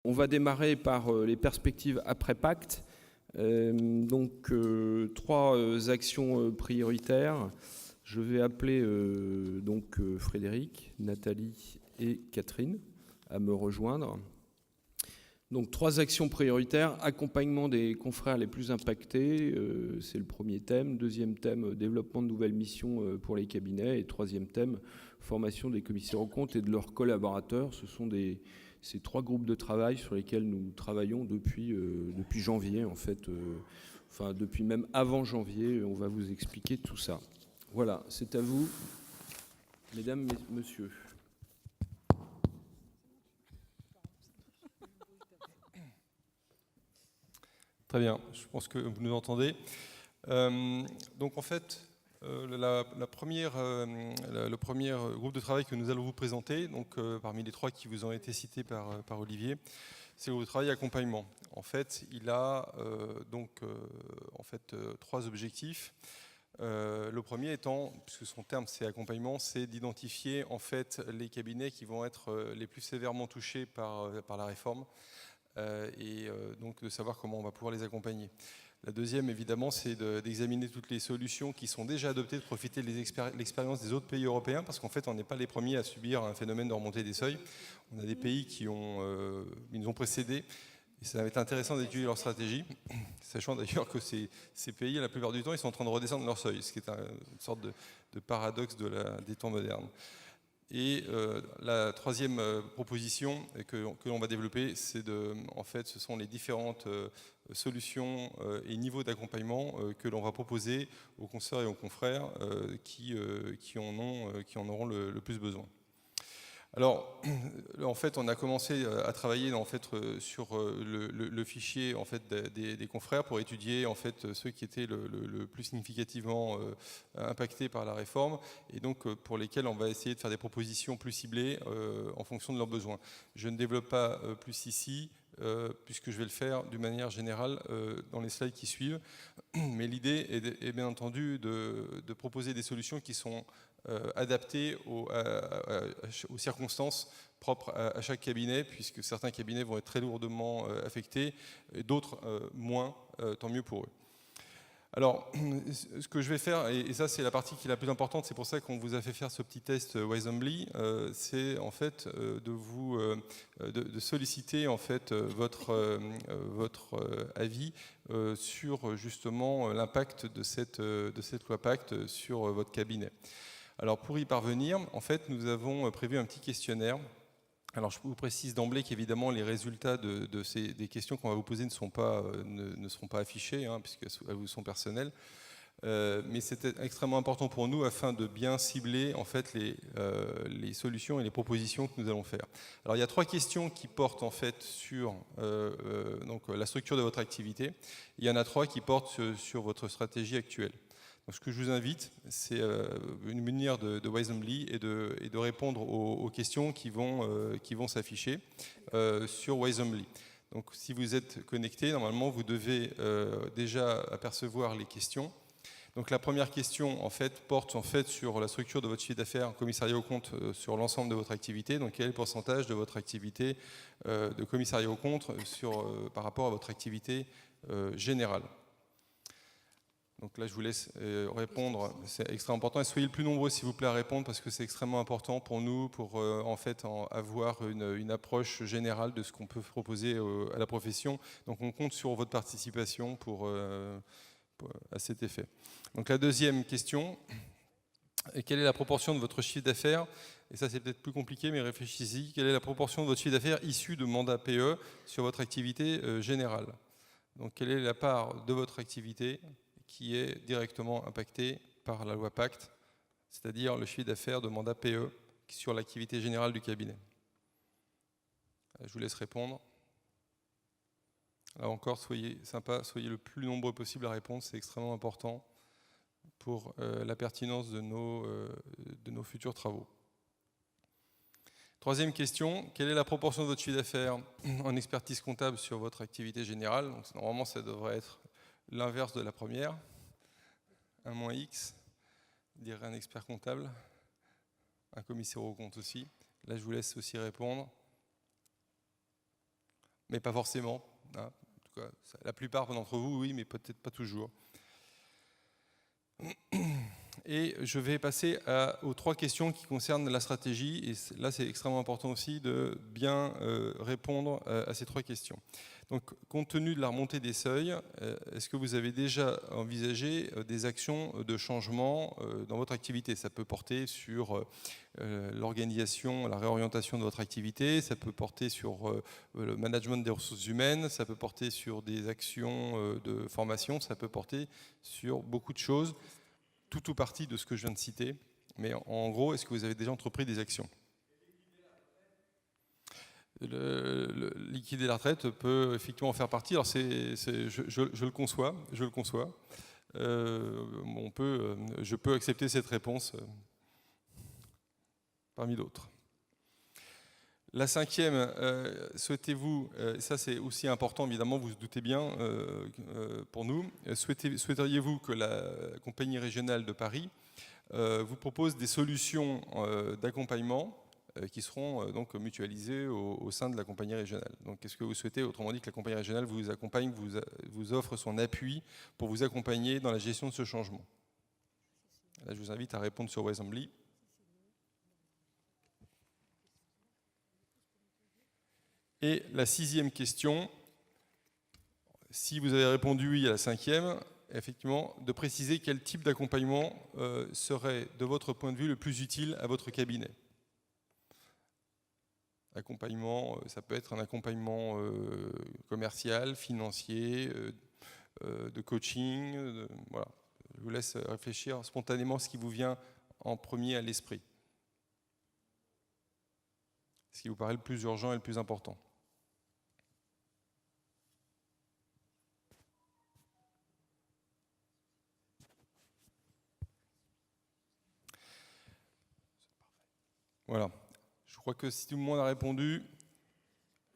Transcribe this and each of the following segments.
On va démarrer par les perspectives après pacte. Donc, 3 actions prioritaires. Je vais appeler Frédéric, Nathalie et Catherine à me rejoindre. Donc 3 actions prioritaires, accompagnement des confrères les plus impactés, c'est le premier thème. Deuxième thème, développement de nouvelles missions pour les cabinets. Et troisième thème, formation des commissaires aux comptes et de leurs collaborateurs. Ce sont ces 3 groupes de travail sur lesquels nous travaillons depuis janvier, en fait. Enfin, depuis même avant janvier, on va vous expliquer tout ça. Voilà, c'est à vous, mesdames, messieurs. Très bien, je pense que vous nous entendez. Donc en fait, le premier groupe de travail que nous allons vous présenter, donc parmi les 3 qui vous ont été cités par Olivier, c'est le groupe de travail accompagnement. En fait, il a 3 objectifs. Le premier étant, puisque son terme c'est accompagnement, c'est d'identifier en fait les cabinets qui vont être les plus sévèrement touchés par la réforme. Donc de savoir comment on va pouvoir les accompagner. La deuxième, évidemment, c'est d'examiner toutes les solutions qui sont déjà adoptées, de profiter de l'expérience des autres pays européens, parce qu'en fait, on n'est pas les premiers à subir un phénomène de remontée des seuils. On a des pays qui nous ont précédés, et ça va être intéressant d'étudier leur stratégie, sachant d'ailleurs que ces pays, la plupart du temps, ils sont en train de redescendre leur seuil, ce qui est une sorte de paradoxe des temps modernes. Et la troisième proposition que l'on va développer, c'est ce sont les différentes solutions et niveaux d'accompagnement que l'on va proposer aux consoeurs et aux confrères qui en auront le plus besoin. Alors, en fait, on a commencé à travailler sur le fichier des confrères pour étudier ceux qui étaient le plus significativement impactés par la réforme et donc pour lesquels on va essayer de faire des propositions plus ciblées en fonction de leurs besoins. Je ne développe pas plus ici puisque je vais le faire d'une manière générale dans les slides qui suivent. Mais l'idée est bien entendu de proposer des solutions qui sont adaptées aux circonstances propres à chaque cabinet, puisque certains cabinets vont être très lourdement affectés, et d'autres moins, tant mieux pour eux. Alors, ce que je vais faire, et ça c'est la partie qui est la plus importante, c'est pour ça qu'on vous a fait faire ce petit test Wisely, c'est en fait de solliciter en fait votre avis sur justement l'impact de cette loi Pacte sur votre cabinet. Alors pour y parvenir, en fait, nous avons prévu un petit questionnaire. Alors je vous précise d'emblée qu'évidemment les résultats des questions qu'on va vous poser ne seront pas affichés, puisqu'elles vous sont personnelles. Mais c'est extrêmement important pour nous afin de bien cibler en fait les solutions et les propositions que nous allons faire. Alors il y a 3 questions qui portent en fait sur la structure de votre activité. Il y en a 3 qui portent sur votre stratégie actuelle. Donc, ce que je vous invite, c'est une munir de Wisely et de répondre aux questions qui vont s'afficher sur Wisely. Donc si vous êtes connecté, normalement vous devez déjà apercevoir les questions. Donc la première question en fait porte en fait sur la structure de votre chiffre d'affaires commissariat aux comptes sur l'ensemble de votre activité. Donc quel est le pourcentage de votre activité de commissariat aux comptes par rapport à votre activité générale. Donc là, je vous laisse répondre, c'est extrêmement important. Et soyez le plus nombreux, s'il vous plaît, à répondre, parce que c'est extrêmement important pour nous, pour avoir une approche générale de ce qu'on peut proposer à la profession. Donc on compte sur votre participation à cet effet. Donc la deuxième question, quelle est la proportion de votre chiffre d'affaires, et ça c'est peut-être plus compliqué, mais réfléchissez-y, quelle est la proportion de votre chiffre d'affaires issu de mandats PE sur votre activité générale? Donc quelle est la part de votre activité qui est directement impacté par la loi Pacte, c'est-à-dire le chiffre d'affaires de mandat PE sur l'activité générale du cabinet. Je vous laisse répondre. Là encore, soyez sympa, soyez le plus nombreux possible à répondre, c'est extrêmement important pour la pertinence de nos futurs travaux. Troisième question, quelle est la proportion de votre chiffre d'affaires en expertise comptable sur votre activité générale? Donc, normalement, ça devrait être l'inverse de la première, 1 moins X, dirait un expert comptable, un commissaire aux comptes aussi. Là, je vous laisse aussi répondre. mais pas forcément. Hein. En tout cas, la plupart d'entre vous, oui, mais peut-être pas toujours. Et je vais passer aux 3 questions qui concernent la stratégie. Et là, c'est extrêmement important aussi de bien répondre à ces 3 questions. Donc, compte tenu de la remontée des seuils, est-ce que vous avez déjà envisagé des actions de changement dans votre activité? Ça peut porter sur l'organisation, la réorientation de votre activité, ça peut porter sur le management des ressources humaines, ça peut porter sur des actions de formation, ça peut porter sur beaucoup de choses, tout ou partie de ce que je viens de citer. Mais en gros, est-ce que vous avez déjà entrepris des actions? Liquider la retraite peut effectivement en faire partie. Alors je le conçois, je peux accepter cette réponse parmi d'autres. La 5e, souhaitez-vous, ça c'est aussi important évidemment, vous vous doutez bien pour nous, souhaiteriez-vous que la compagnie régionale de Paris vous propose des solutions d'accompagnement qui seront donc mutualisées au sein de la compagnie régionale. Donc qu'est-ce que vous souhaitez? Autrement dit, que la compagnie régionale vous accompagne, vous offre son appui pour vous accompagner dans la gestion de ce changement. Là, je vous invite à répondre sur Weassembly. Et la 6e question, si vous avez répondu oui à la 5e, effectivement, de préciser quel type d'accompagnement serait, de votre point de vue, le plus utile à votre cabinet. Accompagnement, ça peut être un accompagnement commercial, financier, de coaching, voilà. Je vous laisse réfléchir spontanément ce qui vous vient en premier à l'esprit. Ce qui vous paraît le plus urgent et le plus important. Voilà. Je crois que si tout le monde a répondu,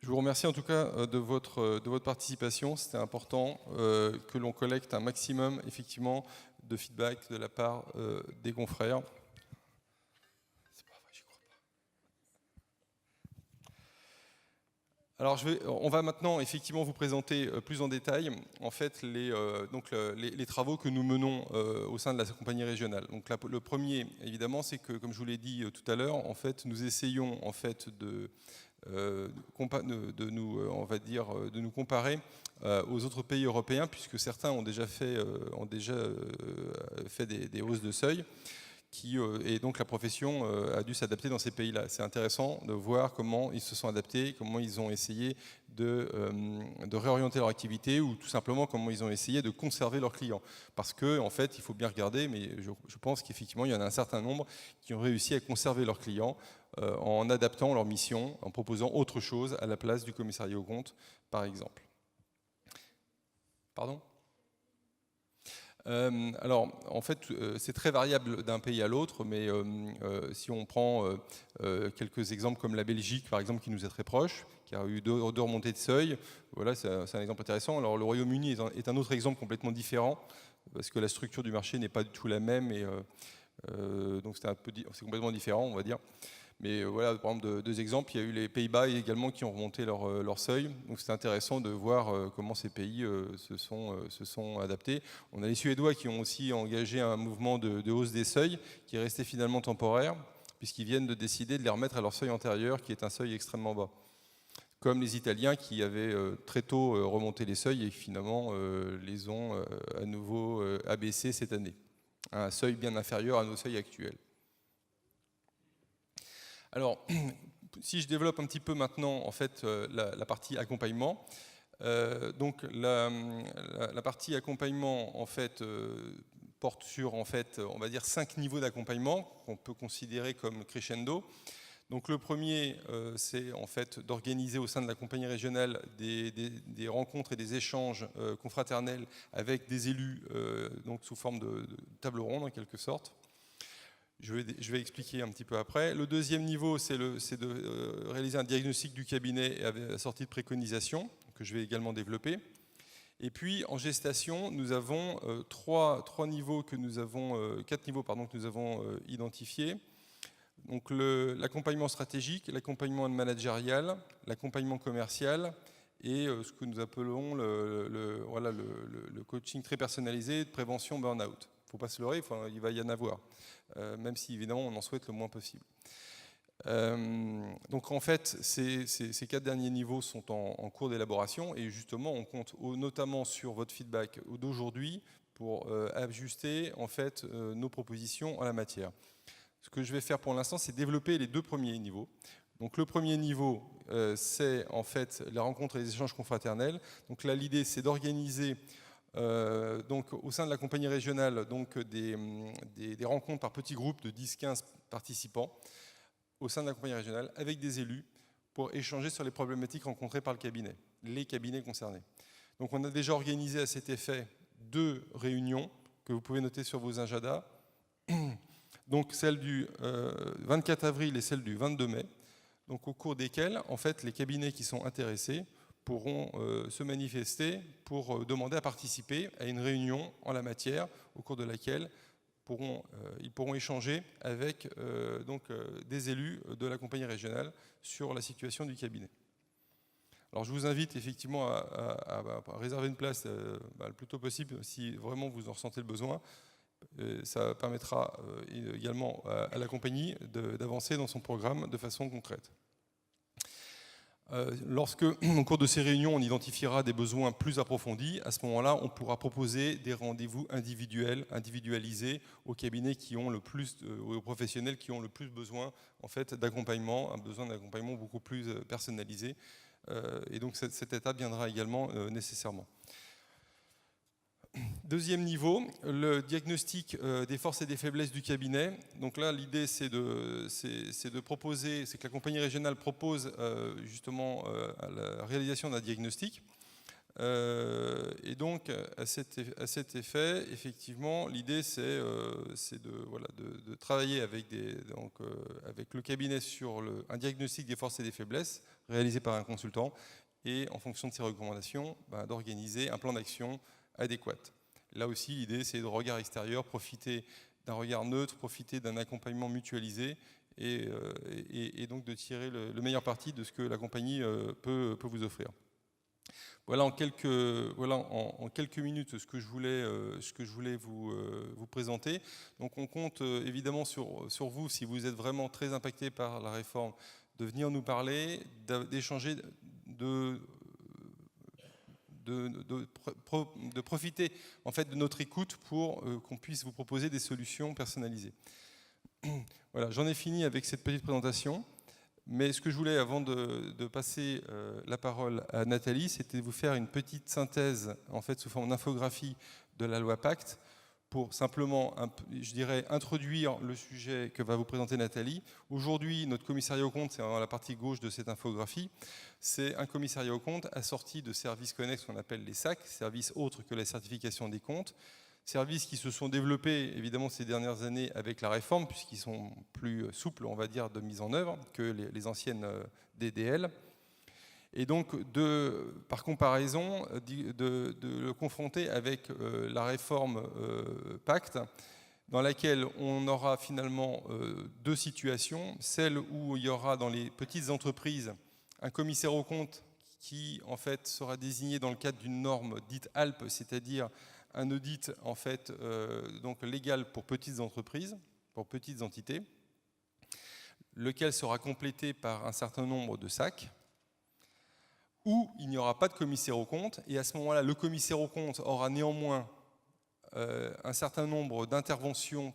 je vous remercie en tout cas de votre participation. C'était important que l'on collecte un maximum effectivement de feedback de la part des confrères. C'est pas vrai, j'y crois pas. Alors on va maintenant effectivement vous présenter plus en détail en fait les travaux que nous menons au sein de la compagnie régionale. Donc le premier évidemment c'est que, comme je vous l'ai dit tout à l'heure, en fait nous essayons en fait de nous comparer aux autres pays européens, puisque certains ont déjà fait des hausses de seuil, et donc la profession a dû s'adapter dans ces pays-là. C'est intéressant de voir comment ils se sont adaptés, comment ils ont essayé de réorienter leur activité, ou tout simplement comment ils ont essayé de conserver leurs clients. Parce que, en fait, il faut bien regarder, mais je pense qu'effectivement, il y en a un certain nombre qui ont réussi à conserver leurs clients en adaptant leur mission, en proposant autre chose à la place du commissariat aux comptes, par exemple. Pardon ? Alors, en fait, c'est très variable d'un pays à l'autre, mais si on prend quelques exemples comme la Belgique, par exemple, qui nous est très proche, qui a eu deux remontées de seuil, voilà, c'est un exemple intéressant. Alors, le Royaume-Uni est un autre exemple complètement différent, parce que la structure du marché n'est pas du tout la même, et donc c'est complètement différent, on va dire. Mais voilà, par exemple, deux exemples. Il y a eu les Pays-Bas également qui ont remonté leur seuil. Donc c'est intéressant de voir comment ces pays se sont adaptés. On a les Suédois qui ont aussi engagé un mouvement de hausse des seuils qui est resté finalement temporaire, puisqu'ils viennent de décider de les remettre à leur seuil antérieur, qui est un seuil extrêmement bas. Comme les Italiens qui avaient très tôt remonté les seuils et finalement les ont à nouveau abaissés cette année, à un seuil bien inférieur à nos seuils actuels. Alors, si je développe un petit peu maintenant en fait la partie accompagnement, donc la partie accompagnement en fait porte sur en fait on va dire 5 niveaux d'accompagnement qu'on peut considérer comme crescendo. Donc le premier, c'est en fait d'organiser au sein de la compagnie régionale des rencontres et des échanges confraternels avec des élus, donc sous forme de table ronde en quelque sorte. Je vais expliquer un petit peu après. Le deuxième niveau, c'est de réaliser un diagnostic du cabinet avec la sortie de préconisation, que je vais également développer. Et puis, en gestation, nous avons quatre niveaux que nous avons identifiés. Donc l'accompagnement stratégique, l'accompagnement managérial, l'accompagnement commercial et ce que nous appelons le coaching très personnalisé de prévention burn-out. Il ne faut pas se leurrer, il va y en avoir, même si évidemment on en souhaite le moins possible. Donc en fait, ces 4 derniers niveaux sont en cours d'élaboration et justement on compte notamment sur votre feedback d'aujourd'hui pour ajuster en fait nos propositions en la matière. Ce que je vais faire pour l'instant, c'est développer les 2 premiers niveaux. Donc le premier niveau, c'est en fait la rencontre et les échanges confraternels. Donc là, l'idée, c'est d'organiser donc au sein de la compagnie régionale donc des rencontres par petits groupes de 10-15 participants au sein de la compagnie régionale avec des élus pour échanger sur les problématiques rencontrées par le cabinet, les cabinets concernés. Donc on a déjà organisé à cet effet 2 réunions que vous pouvez noter sur vos agendas. Donc celle du 24 avril et celle du 22 mai, donc au cours desquelles en fait, les cabinets qui sont intéressés pourront se manifester pour demander à participer à une réunion en la matière au cours de laquelle ils pourront échanger avec des élus de la compagnie régionale sur la situation du cabinet. Alors je vous invite effectivement à réserver une place le plus tôt possible si vraiment vous en ressentez le besoin. Ça permettra également à la compagnie d'avancer dans son programme de façon concrète. Lorsque, au cours de ces réunions, on identifiera des besoins plus approfondis, à ce moment-là, on pourra proposer des rendez-vous individualisés aux cabinets qui ont le plus, aux professionnels qui ont le plus besoin en fait, d'accompagnement, un besoin d'accompagnement beaucoup plus personnalisé. Et donc cette étape viendra également nécessairement. Deuxième niveau, le diagnostic des forces et des faiblesses du cabinet. Donc là, l'idée, c'est de proposer, c'est que la compagnie régionale propose justement la réalisation d'un diagnostic. Et donc, à cet effet, effectivement, l'idée, c'est de travailler avec le cabinet sur un diagnostic des forces et des faiblesses réalisé par un consultant et, en fonction de ses recommandations, d'organiser un plan d'action adéquat. Là aussi, l'idée, c'est de regard extérieur, profiter d'un regard neutre, profiter d'un accompagnement mutualisé et donc de tirer le meilleur parti de ce que la compagnie peut vous offrir. Voilà en quelques minutes ce que je voulais vous présenter. Donc on compte évidemment sur vous, si vous êtes vraiment très impacté par la réforme, de venir nous parler, d'échanger, de profiter en fait de notre écoute pour qu'on puisse vous proposer des solutions personnalisées. Voilà, j'en ai fini avec cette petite présentation. Mais ce que je voulais, avant de passer la parole à Nathalie, c'était de vous faire une petite synthèse, en fait, sous forme d'infographie de la loi Pacte, pour simplement, je dirais, introduire le sujet que va vous présenter Nathalie. Aujourd'hui, notre commissariat aux comptes, c'est dans la partie gauche de cette infographie, c'est un commissariat aux comptes assorti de services connexes qu'on appelle les SAC, services autres que la certification des comptes, services qui se sont développés évidemment ces dernières années avec la réforme, puisqu'ils sont plus souples, on va dire, de mise en œuvre que les anciennes DDL. Et donc, par comparaison, de le confronter avec la réforme Pacte, dans laquelle on aura finalement 2 situations. Celle où il y aura dans les petites entreprises un commissaire aux comptes qui, en fait, sera désigné dans le cadre d'une norme dite ALP, c'est-à-dire un audit en fait, donc légal pour petites entreprises, pour petites entités, lequel sera complété par un certain nombre de SAC, où il n'y aura pas de commissaire aux comptes, et à ce moment-là, le commissaire aux comptes aura néanmoins un certain nombre d'interventions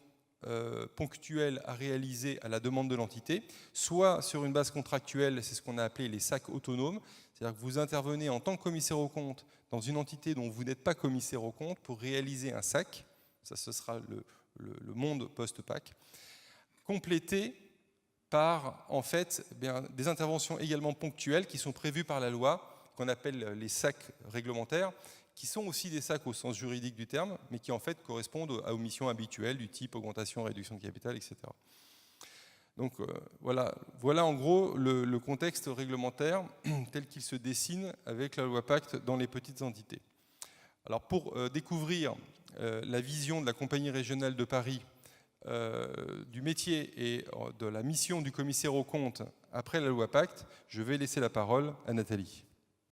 ponctuelles à réaliser à la demande de l'entité, soit sur une base contractuelle, c'est ce qu'on a appelé les SAC autonomes, c'est-à-dire que vous intervenez en tant que commissaire aux comptes dans une entité dont vous n'êtes pas commissaire aux comptes pour réaliser un SAC, ça ce sera le monde post-PAC, complété par en fait des interventions également ponctuelles qui sont prévues par la loi, qu'on appelle les SAC réglementaires, qui sont aussi des SAC au sens juridique du terme, mais qui en fait correspondent aux missions habituelles du type augmentation, réduction de capital, etc. Donc voilà en gros le contexte réglementaire tel qu'il se dessine avec la loi Pacte dans les petites entités. Alors pour découvrir la vision de la compagnie régionale de Paris, du métier et de la mission du commissaire aux comptes après la loi Pacte, je vais laisser la parole à Nathalie.